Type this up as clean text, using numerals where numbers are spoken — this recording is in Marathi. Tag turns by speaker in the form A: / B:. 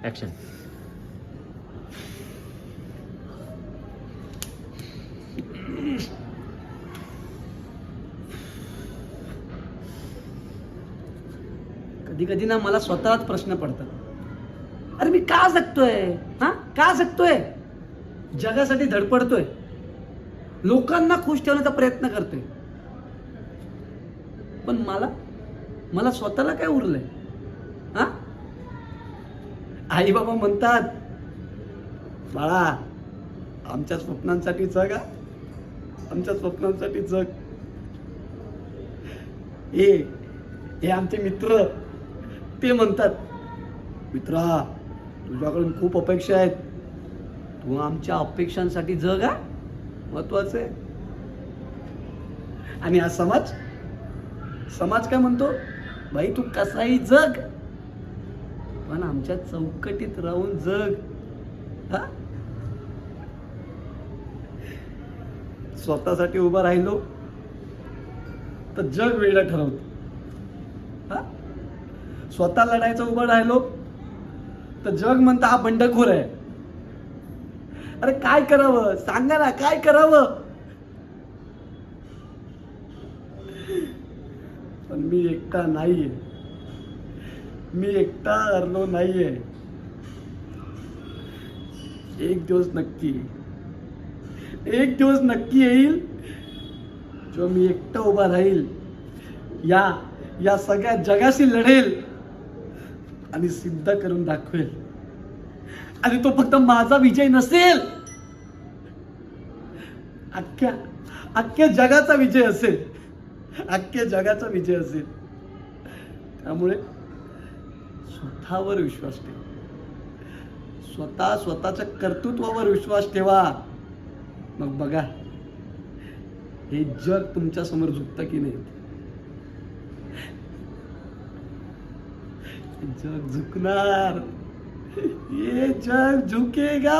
A: ऍक्शन.
B: कधी कधी ना मला स्वतःच प्रश्न पडतात, अरे मी का जगतोय? का जगतोय? जगासाठी धडपडतोय, लोकांना खुश ठेवण्याचा प्रयत्न करतोय, पण मला स्वतःला काय उरलंय? आई बाबा म्हणतात, बाळा आमच्या स्वप्नांसाठी जग, आमच्या स्वप्नांसाठी जग. हे आमचे मित्र ते म्हणतात, मित्रा तुझ्याकडून खूप अपेक्षा आहेत, तू आमच्या अपेक्षांसाठी जग. महत्वाचं आहे. आणि हा समाज काय म्हणतो, बाई तू कसाही जग पण आमच्या चौकटीत राहून जग. स्वतःसाठी उभं राहिलो तर जग वेगळं ठरवतं. स्वतः लढायचं उभं राहिलो तर जग म्हणतं हा बंडखोर आहे. अरे काय करावं सांगा ना, काय करावं? पण मी एकटा नाहीये, मी एकटा हरलो नाहीये. एक दिवस नक्की येईल जो मी एकटा उभा राहील, या सगळ्या जगाशी लढेल आणि सिद्ध करून दाखवेल. आणि तो फक्त माझा विजय नसेल, अख्ख्या जगाचा विजय असेल, अख्ख्या जगाचा विजय असेल. त्यामुळे स्वतःवर विश्वास ठेवा, स्वतःच्या कर्तृत्वावर विश्वास ठेवा. मग बघा हे जग तुमच्या समोर झुकतं की नाही. जग झुकणार, ये जग झुकेगा.